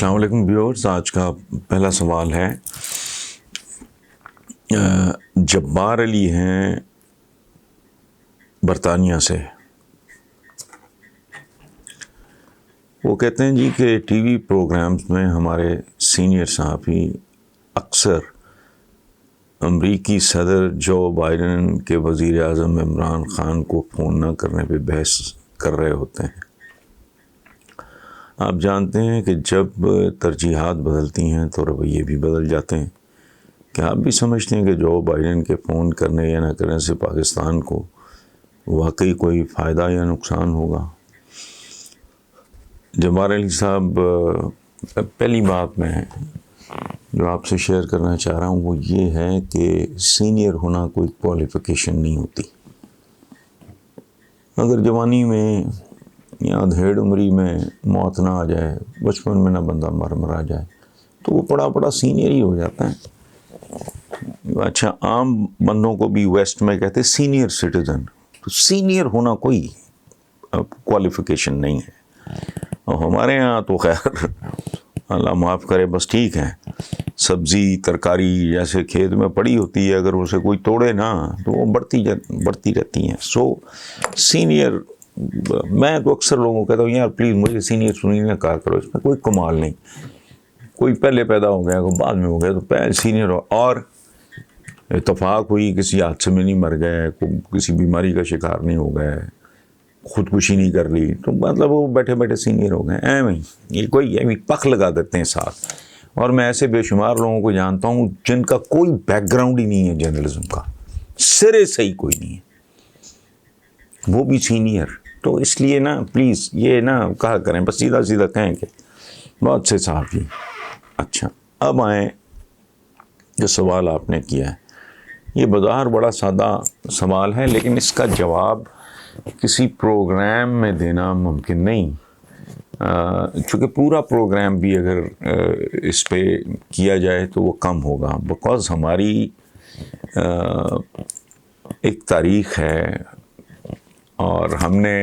السلام علیکم ویورز، آج کا پہلا سوال ہے جبار علی ہیں برطانیہ سے. وہ کہتے ہیں جی کہ ٹی وی پروگرامز میں ہمارے سینئر صحافی اکثر امریکی صدر جو بائیڈن کے وزیر اعظم عمران خان کو فون نہ کرنے پہ بحث کر رہے ہوتے ہیں. آپ جانتے ہیں کہ جب ترجیحات بدلتی ہیں تو رویے بھی بدل جاتے ہیں. کیا آپ بھی سمجھتے ہیں کہ جو بائیڈن کے فون کرنے یا نہ کرنے سے پاکستان کو واقعی کوئی فائدہ یا نقصان ہوگا؟ جبار علی صاحب، پہلی بات میں جو آپ سے شیئر کرنا چاہ رہا ہوں وہ یہ ہے کہ سینئر ہونا کوئی کوالیفیکیشن نہیں ہوتی. اگر جوانی میں یا ادھیڑ عمری میں موت نہ آ جائے، بچپن میں نہ بندہ مر جائے تو وہ پڑا سینئر ہی ہو جاتا ہے. اچھا، عام بندوں کو بھی ویسٹ میں کہتے ہیں سینئر سٹیزن. تو سینئر ہونا کوئی کوالیفیکیشن نہیں ہے. اور ہمارے ہاں تو خیر اللہ معاف کرے، بس ٹھیک ہے، سبزی ترکاری جیسے کھیت میں پڑی ہوتی ہے، اگر اسے کوئی توڑے نا تو وہ بڑھتی رہتی ہیں. سو سینئر، میں تو اکثر لوگوں کو کہتا ہوں یار پلیز مجھے سینئر سنی نہ کہا کرو، اس میں کوئی کمال نہیں. کوئی پہلے پیدا ہو گیا، کوئی بعد میں ہو گیا، تو پہلے سینئر ہو اور اتفاق ہوئی کسی حادثے میں نہیں مر گئے، کسی بیماری کا شکار نہیں ہو گئے، خودکشی نہیں کر لی، تو مطلب وہ بیٹھے سینئر ہو گئے. یہ کوئی پک لگا دیتے ہیں ساتھ. اور میں ایسے بے شمار لوگوں کو جانتا ہوں جن کا کوئی بیک گراؤنڈ ہی نہیں ہے جرنلزم کا، سرے سے ہی کوئی نہیں ہے، وہ بھی سینئر. تو اس لیے نا پلیز یہ نہ کہا کریں، بس سیدھا کہیں کہ بہت سے صحافی. اچھا، اب آئیں جو سوال آپ نے کیا ہے. یہ بظاہر بڑا سادہ سوال ہے، لیکن اس کا جواب کسی پروگرام میں دینا ممکن نہیں، چونکہ پورا پروگرام بھی اگر اس پہ کیا جائے تو وہ کم ہوگا. بیکاز ہماری ایک تاریخ ہے اور ہم نے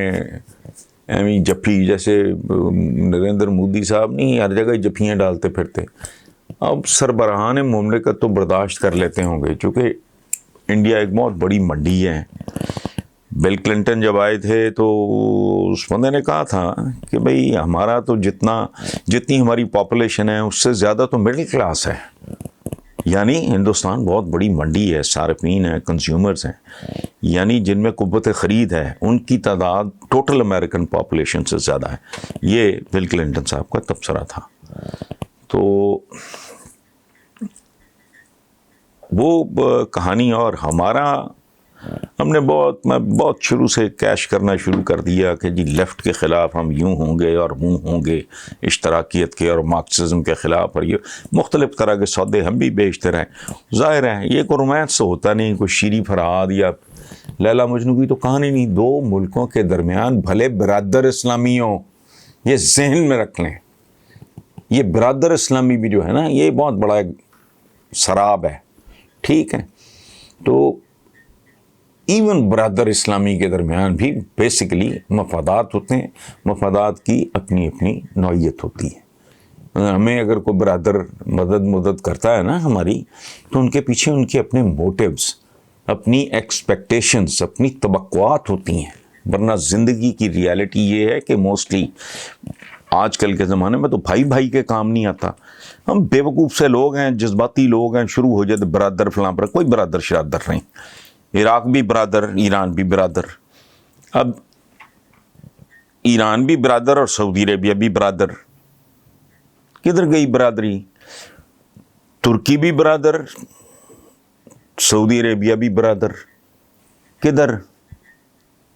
جفی، جیسے نریندر مودی صاحب نہیں ہر جگہ جفیاں ڈالتے پھرتے. اب سربراہان مملکت تو برداشت کر لیتے ہوں گے، چونکہ انڈیا ایک بہت بڑی منڈی ہے. بل کلنٹن جب آئے تھے تو اس بندے نے کہا تھا کہ بھئی ہمارا تو جتنی ہماری پاپولیشن ہے اس سے زیادہ تو مڈل کلاس ہے. یعنی ہندوستان بہت بڑی منڈی ہے، صارفین ہیں، کنزیومرز ہیں، یعنی جن میں قوت خرید ہے ان کی تعداد ٹوٹل امریکن پاپولیشن سے زیادہ ہے. یہ بل کلنٹن صاحب کا تبصرہ تھا. تو وہ کہانی، اور میں بہت شروع سے کیش کرنا شروع کر دیا کہ جی لیفٹ کے خلاف ہم یوں ہوں گے اور وہ ہوں گے، اشتراکیت کے اور مارکسزم کے خلاف، اور یہ مختلف طرح کے سودے ہم بھی بیچتے رہے. ظاہر ہے یہ کوئی رومانس سے ہوتا نہیں، کوئی شیریں فرہاد یا لیلا مجنو کی تو کہانی نہیں. دو ملکوں کے درمیان بھلے برادر اسلامی ہوں، یہ ذہن میں رکھ لیں. یہ برادر اسلامی بھی جو ہے نا، یہ بہت بڑا ایک سراب ہے، ٹھیک ہے. تو ایون برادر اسلامی کے درمیان بھی بیسیکلی مفادات ہوتے ہیں، مفادات کی اپنی نوعیت ہوتی ہے. ہمیں اگر کوئی برادر مدد کرتا ہے نا ہماری، تو ان کے پیچھے ان کے اپنے موٹیوز، اپنی ایکسپیکٹیشنز، اپنی توقعات ہوتی ہیں. ورنہ زندگی کی ریالٹی یہ ہے کہ موسٹلی آج کل کے زمانے میں تو بھائی کے کام نہیں آتا. ہم بیوقوف سے لوگ ہیں، جذباتی لوگ ہیں، شروع ہو جاتے برادر فلاں پر. کوئی برادر شرادر نہیں. عراق بھی برادر، ایران بھی برادر. اب ایران بھی برادر اور سعودی عربیہ بھی برادر. کدھر گئی برادری؟ ترکی بھی برادر، سعودی عربیہ بھی برادر. کدھر؟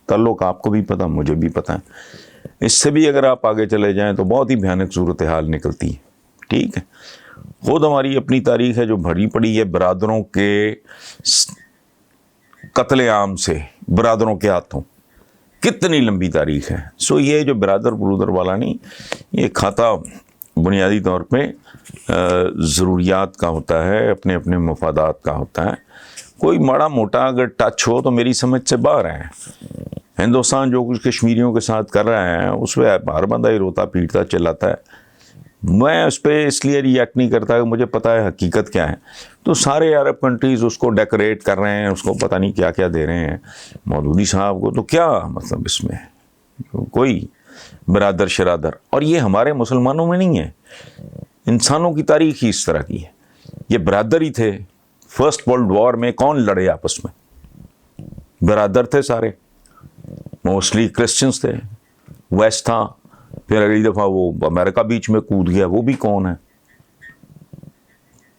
تعلق آپ کو بھی پتہ، مجھے بھی پتہ ہے. اس سے بھی اگر آپ آگے چلے جائیں تو بہت ہی بھیانک صورتحال نکلتی ہے. ٹھیک ہے، خود ہماری اپنی تاریخ ہے جو بھری پڑی ہے برادروں کے قتل عام سے، برادروں کے ہاتھوں. کتنی لمبی تاریخ ہے. سو یہ جو برادر والا نہیں، یہ کھاتا بنیادی طور پہ ضروریات کا ہوتا ہے، اپنے مفادات کا ہوتا ہے. کوئی ماڑا موٹا اگر ٹچ ہو تو میری سمجھ سے باہر ہے. ہندوستان جو کچھ کشمیریوں کے ساتھ کر رہا ہے اس پہ ہر بندہ ہی روتا پیٹتا چلاتا ہے. میں اس پہ اس لیے ریئیکٹ نہیں کرتا کہ مجھے پتہ ہے حقیقت کیا ہے. تو سارے عرب کنٹریز اس کو ڈیکوریٹ کر رہے ہیں, اس کو پتہ نہیں کیا کیا دے رہے ہیں. مودودی صاحب کو تو کیا مطلب اس میں کوئی برادر شرادر, اور یہ ہمارے مسلمانوں میں نہیں ہے, انسانوں کی تاریخ ہی اس طرح کی ہے. یہ برادر ہی تھے. فرسٹ ورلڈ وار میں کون لڑے آپس میں؟ برادر تھے سارے, موسٹلی کرسچنس تھے, ویسٹ تھا. پھر اگلی دفعہ وہ امریکہ بیچ میں کود گیا, وہ بھی کون ہے؟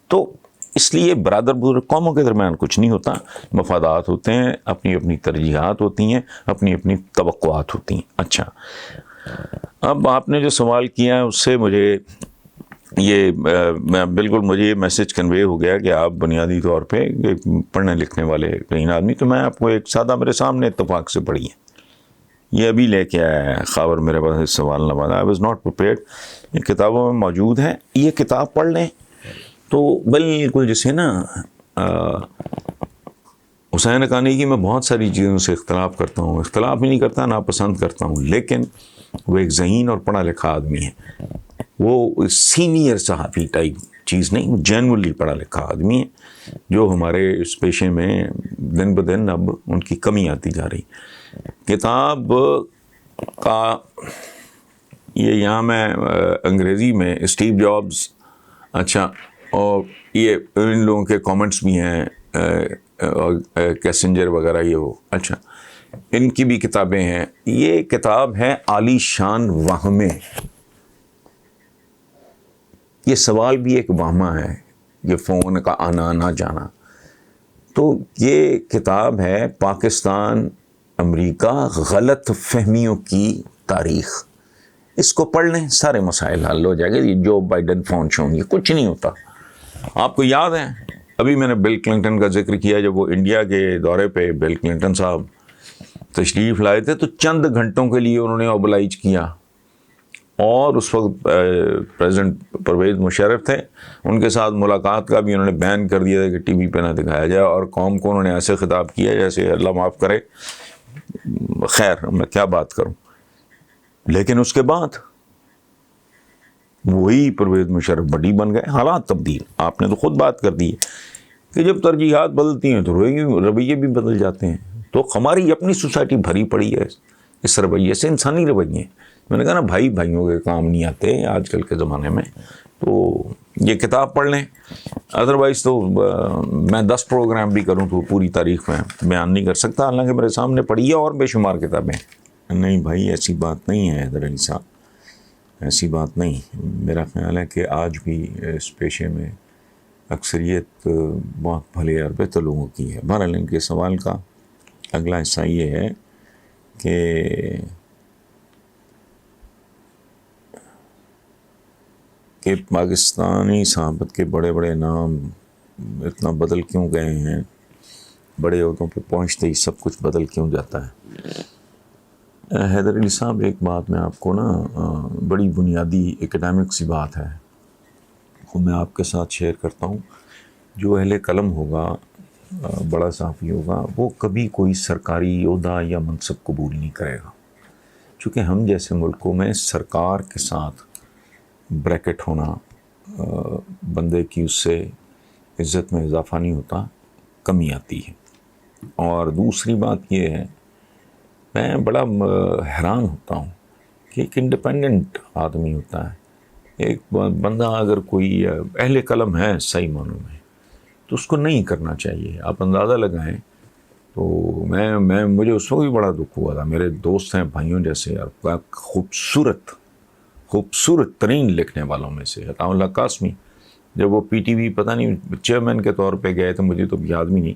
تو اس لیے برادر بزرگ قوموں کے درمیان کچھ نہیں ہوتا, مفادات ہوتے ہیں, اپنی اپنی ترجیحات ہوتی ہیں, اپنی اپنی توقعات ہوتی ہیں. اچھا, اب آپ نے جو سوال کیا ہے اس سے مجھے یہ بالکل مجھے یہ میسج کنوے ہو گیا کہ آپ بنیادی طور پہ پڑھنے لکھنے والے کہیں آدمی. تو میں آپ کو ایک سادہ میرے سامنے اتفاق سے پڑھی ہے, یہ ابھی لے کے آیا ہے خبر میرے پاس اس سوال نہ. I was not prepared. یہ کتابوں میں موجود ہے, یہ کتاب پڑھ لیں تو بالکل جسے نا حسین حقانی کی میں بہت ساری چیزوں سے اختلاف کرتا ہوں, اختلاف ہی نہیں کرتا, ناپسند کرتا ہوں, لیکن وہ ایک ذہین اور پڑھا لکھا آدمی ہے. وہ سینئر صحافی ٹائپ چیز نہیں, وہ جینولی پڑھا لکھا آدمی ہے, جو ہمارے اس پیشے میں دن بدن اب ان کی کمی آتی جا رہی. کتاب کا یہ یہاں میں انگریزی میں اسٹیو جابز, اچھا, اور یہ ان لوگوں کے کامنٹس بھی ہیں, کیسنجر وغیرہ, یہ وہ, اچھا, ان کی بھی کتابیں ہیں. یہ کتاب ہے عالی شان وہمے. یہ سوال بھی ایک وہمہ ہے, یہ فون کا آنا نہ جانا. تو یہ کتاب ہے پاکستان امریکہ غلط فہمیوں کی تاریخ. اس کو پڑھ لیں, سارے مسائل حل ہو جائے گا. یہ جو بائیڈن فون شون یہ کچھ نہیں ہوتا. آپ کو یاد ہے ابھی میں نے بل کلنٹن کا ذکر کیا, جب وہ انڈیا کے دورے پہ بل کلنٹن صاحب تشریف لائے تھے تو چند گھنٹوں کے لیے انہوں نے اوبلائج کیا, اور اس وقت پریزیڈنٹ پرویز مشرف تھے, ان کے ساتھ ملاقات کا بھی انہوں نے بین کر دیا تھا کہ ٹی وی پہ نہ دکھایا جائے, اور قوم کو انہوں نے ایسے خطاب کیا جیسے اللہ معاف کرے, خیر میں کیا بات کروں. لیکن اس کے بعد وہی پرویز مشرف بڑی بن گئے. حالات تبدیل, آپ نے تو خود بات کر دی ہے کہ جب ترجیحات بدلتی ہیں تو رویے بھی بدل جاتے ہیں. تو ہماری اپنی سوسائٹی بھری پڑی ہے اس رویے سے, انسانی رویے. میں نے کہا نا بھائی بھائیوں کے کام نہیں آتے آج کل کے زمانے میں. تو یہ کتاب پڑھ لیں, ادروائز تو میں 10 پروگرام بھی کروں تو پوری تاریخ میں بیان نہیں کر سکتا, حالانکہ میرے سامنے پڑھی ہے اور بے شمار کتابیں. نہیں بھائی ایسی بات نہیں ہے حیدر علی صاحب, ایسی بات نہیں. میرا خیال ہے کہ آج بھی اس پیشے میں اکثریت بہت بھلے اور بہتر لوگوں کی ہے. بہرحال ان کے سوال کا اگلا حصہ یہ ہے کہ پاکستانی صحافت کے بڑے بڑے نام اتنا بدل کیوں گئے ہیں, بڑے عہدوں پہ پہنچتے ہی سب کچھ بدل کیوں جاتا ہے. حیدر علی صاحب ایک بات میں آپ کو نا بڑی بنیادی اکیڈیمک سی بات ہے, وہ میں آپ کے ساتھ شیئر کرتا ہوں. جو اہل قلم ہوگا, بڑا صحافی ہوگا, وہ کبھی کوئی سرکاری عہدہ یا منصب قبول نہیں کرے گا, چونکہ ہم جیسے ملکوں میں سرکار کے ساتھ بریکٹ ہونا بندے کی اس سے عزت میں اضافہ نہیں ہوتا, کمی آتی ہے. اور دوسری بات یہ ہے, میں بڑا حیران ہوتا ہوں کہ ایک انڈیپینڈنٹ آدمی ہوتا ہے, ایک بندہ اگر کوئی اہل قلم ہے صحیح معنوں میں, تو اس کو نہیں کرنا چاہیے. آپ اندازہ لگائیں. تو مجھے اس وقت بھی بڑا دکھ ہوا تھا. میرے دوست ہیں, بھائیوں جیسے, اور خوبصورت ترین لکھنے والوں میں سے عطا اللہ قاسمی, جب وہ پی ٹی وی پتہ نہیں چیئرمین کے طور پہ گئے تو مجھے تو یاد بھی نہیں,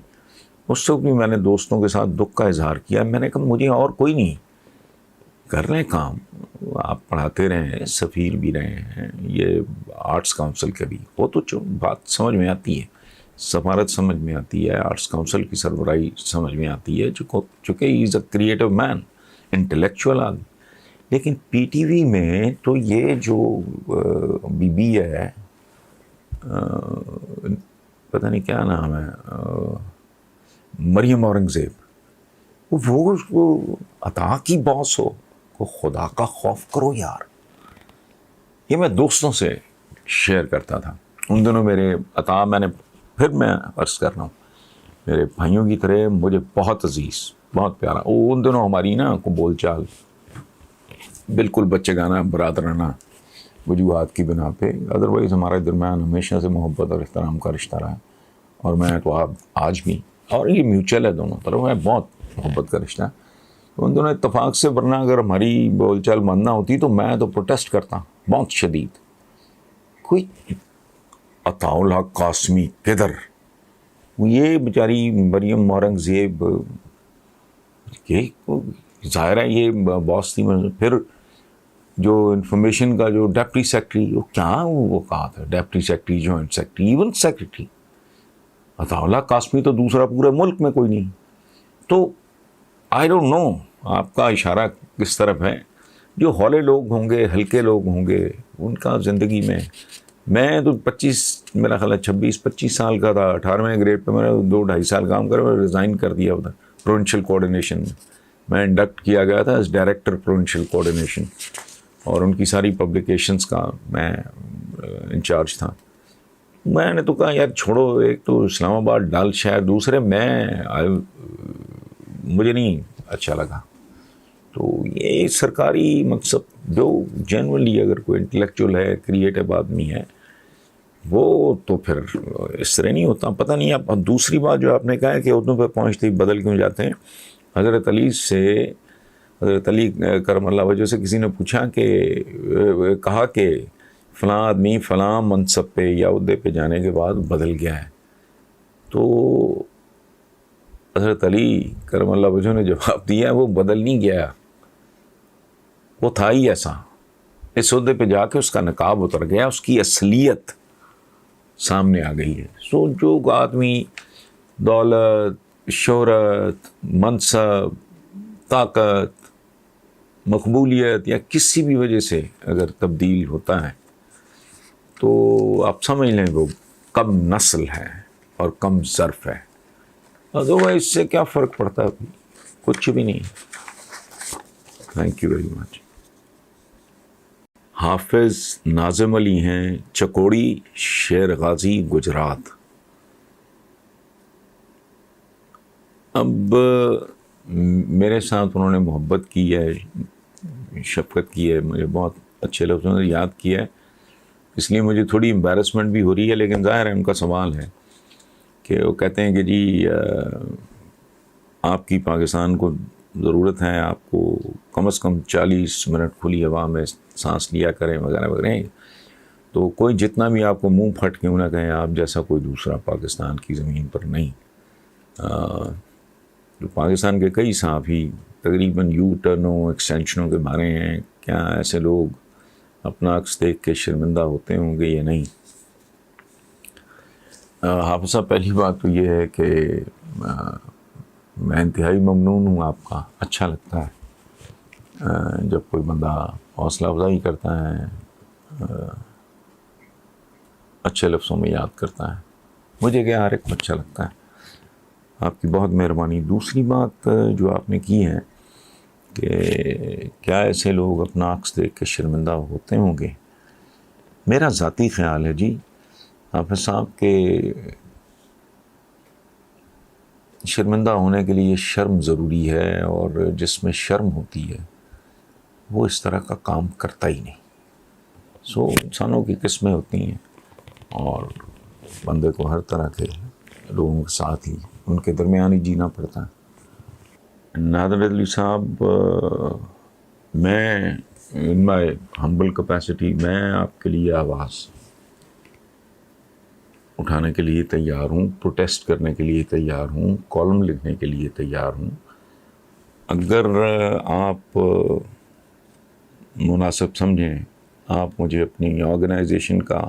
اس وقت بھی میں نے دوستوں کے ساتھ دکھ کا اظہار کیا. میں نے کہا مجھے اور کوئی نہیں, کر لیں کام, آپ پڑھاتے رہے ہیں, سفیر بھی رہے ہیں, یہ آرٹس کاؤنسل کے بھی, وہ تو بات سمجھ میں آتی ہے, سفارت سمجھ میں آتی ہے, آرٹس کاؤنسل کی سربراہی سمجھ میں آتی ہے, چونکہ ہی از اے کریٹو مین, انٹلیکچوئل آدمی. لیکن پی ٹی وی میں تو یہ جو بی ہے, پتہ نہیں کیا نام ہے, مریم اورنگزیب, وہ عطا کی باس ہو, خدا کا خوف کرو یار. یہ میں دوستوں سے شیئر کرتا تھا ان دنوں. میرے عطا میں عرض کر رہا ہوں میرے بھائیوں کی طرح مجھے بہت عزیز بہت پیارا. وہ ان دنوں ہماری نا کو بول چال بالکل بچے گانا برادرانہ وجوہات کی بنا پہ، ادروائز ہمارے درمیان ہمیشہ سے محبت اور احترام کا رشتہ رہا ہے. اور میں تو آپ آج بھی، اور یہ میوچل ہے دونوں طرف، ہے بہت محبت کا رشتہ ہے. ان دونوں اتفاق سے، ورنہ اگر ہماری بول چال ماننا ہوتی تو میں تو پروٹیسٹ کرتا بہت شدید. کوئی عطاء اللہ قاسمی کدھر، یہ بیچاری مریم مورنگ زیب، یہ ظاہر ہے یہ باس تھی. پھر جو انفارمیشن کا جو ڈپٹی سیکرٹری، وہ کیا وہ کہا تھا، deputy secretary, joint secretary, even secretary Ata ullah Qasmi تو دوسرا پورے ملک میں کوئی نہیں. تو آئی ڈونٹ نو آپ کا اشارہ کس طرف ہے. جو ہولے لوگ ہوں گے، ہلکے لوگ ہوں گے، ان کا زندگی میں تو 25 میرا خیال ہے 26-25 سال کا تھا، 18ویں گریڈ پہ میں نے 2-2.5 سال کام کرا، میں ریزائن کر دیا ادھر پروونشل کوآرڈینیشن میں انڈکٹ کیا گیا تھا ایز ڈائریکٹر پروونشل کوآرڈینیشن، اور ان کی ساری پبلیکیشنز کا میں انچارج تھا. میں نے تو کہا یار چھوڑو، ایک تو اسلام آباد ڈال شہر، دوسرے مجھے نہیں اچھا لگا. تو یہ سرکاری مقصد جو جنرلی اگر کوئی انٹلیکچوئل ہے، کریٹو آدمی ہے، وہ تو پھر اس طرح نہیں ہوتا. پتہ نہیں. آپ دوسری بات جو آپ نے کہا ہے کہ اردو پہ پہنچتے ہی بدل کیوں جاتے ہیں. حضرت علی کرم اللہ وجہ سے کسی نے پوچھا کہا کہ فلاں آدمی فلاں منصب پہ یا عہدے پہ جانے کے بعد بدل گیا ہے. تو حضرت علی کرم اللہ وجہ نے جواب دیا وہ بدل نہیں گیا، وہ تھا ہی ایسا. اس عہدے پہ جا کے اس کا نقاب اتر گیا، اس کی اصلیت سامنے آ گئی ہے. سو جو آدمی دولت، شہرت، منصب، طاقت، مقبولیت یا کسی بھی وجہ سے اگر تبدیل ہوتا ہے تو آپ سمجھ لیں وہ کم نسل ہے اور کم ظرف ہے. ادروائز اس سے کیا فرق پڑتا ہے؟ کچھ بھی نہیں. Thank you very much. حافظ ناظم علی ہیں، چکوڑی، شیر غازی، گجرات. اب میرے ساتھ انہوں نے محبت کی ہے، شفقت کی ہے، مجھے بہت اچھے لفظوں سے یاد کیا ہے، اس لیے مجھے تھوڑی امبیرسمنٹ بھی ہو رہی ہے. لیکن ظاہر ہے ان کا سوال ہے کہ وہ کہتے ہیں کہ جی آپ کی پاکستان کو ضرورت ہے، آپ کو کم از کم 40 منٹ کھلی ہوا میں سانس لیا کریں وغیرہ وغیرہ. تو کوئی جتنا بھی آپ کو منہ پھٹ کیوں نہ کہیں، آپ جیسا کوئی دوسرا پاکستان کی زمین پر نہیں. جو پاکستان کے کئی صحافی تقریباً یو ٹرنوں ایکسٹینشنوں کے بارے ہیں، کیا ایسے لوگ اپنا عکس دیکھ کے شرمندہ ہوتے ہوں گے یا نہیں. حافظ صاحب پہلی بات تو یہ ہے کہ میں انتہائی ممنون ہوں آپ کا. اچھا لگتا ہے جب کوئی بندہ حوصلہ افزائی کرتا ہے، اچھے لفظوں میں یاد کرتا ہے. مجھے کیا ہر ایک کو اچھا لگتا ہے. آپ کی بہت مہربانی. دوسری بات جو آپ نے کی ہے کہ کیا ایسے لوگ اپنا عکس دیکھ کے شرمندہ ہوتے ہوں گے. میرا ذاتی خیال ہے جی حافظ صاحب کے شرمندہ ہونے کے لیے شرم ضروری ہے، اور جس میں شرم ہوتی ہے وہ اس طرح کا کام کرتا ہی نہیں. سو انسانوں کی قسمیں ہوتی ہیں اور بندے کو ہر طرح کے لوگوں کے ساتھ ہی ان کے درمیان ہی جینا پڑتا ہے. نادر علی صاحب، میں ان مائی ہمبل کیپیسٹی میں آپ کے لیے آواز اٹھانے کے لیے تیار ہوں، پروٹیسٹ کرنے کے لیے تیار ہوں، کالم لکھنے کے لیے تیار ہوں. اگر آپ مناسب سمجھیں، آپ مجھے اپنی آرگنائزیشن کا،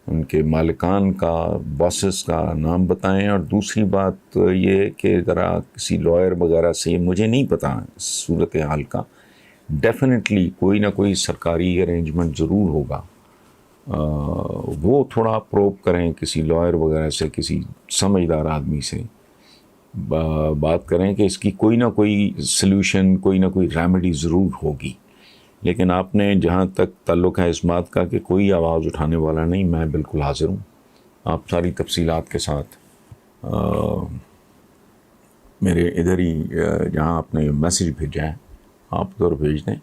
ان کے مالکان کا، باسز کا نام بتائیں. اور دوسری بات یہ ہے کہ ذرا کسی لائر وغیرہ سے، مجھے نہیں پتا صورت حال کا، ڈیفینیٹلی کوئی نہ کوئی سرکاری ارینجمنٹ ضرور ہوگا. وہ تھوڑا پروب کریں کسی لائر وغیرہ سے، کسی سمجھدار آدمی سے بات کریں کہ اس کی کوئی نہ کوئی سلوشن، کوئی نہ کوئی ریمیڈی ضرور ہوگی. لیکن آپ نے جہاں تک تعلق ہے اس بات کا کہ کوئی آواز اٹھانے والا نہیں، میں بالکل حاضر ہوں. آپ ساری تفصیلات کے ساتھ میرے ادھر ہی جہاں آپ نے میسیج بھیجا ہے آپ ادھر بھیج دیں.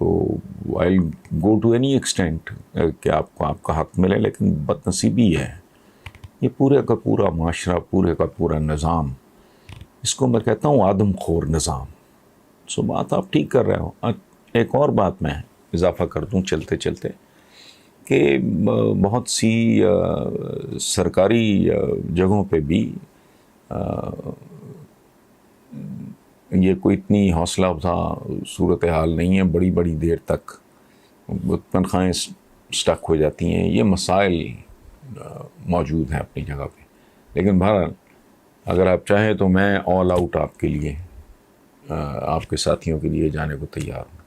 تو آئی گو ٹو اینی ایکسٹینٹ کہ آپ کو آپ کا حق ملے. لیکن بد نصیبی ہے یہ پورے کا پورا معاشرہ، پورے کا پورا نظام، اس کو میں کہتا ہوں آدم خور نظام. سو بات آپ ٹھیک کر رہے ہو. ایک اور بات میں اضافہ کر دوں چلتے چلتے کہ بہت سی سرکاری جگہوں پہ بھی یہ کوئی اتنی حوصلہ افزا صورتحال نہیں ہے. بڑی بڑی دیر تک تنخواہیں سٹک ہو جاتی ہیں. یہ مسائل موجود ہیں اپنی جگہ پہ. لیکن بہرحال اگر آپ چاہیں تو میں آل آؤٹ آپ کے لیے، آپ کے ساتھیوں کے لیے جانے کو تیار ہوں.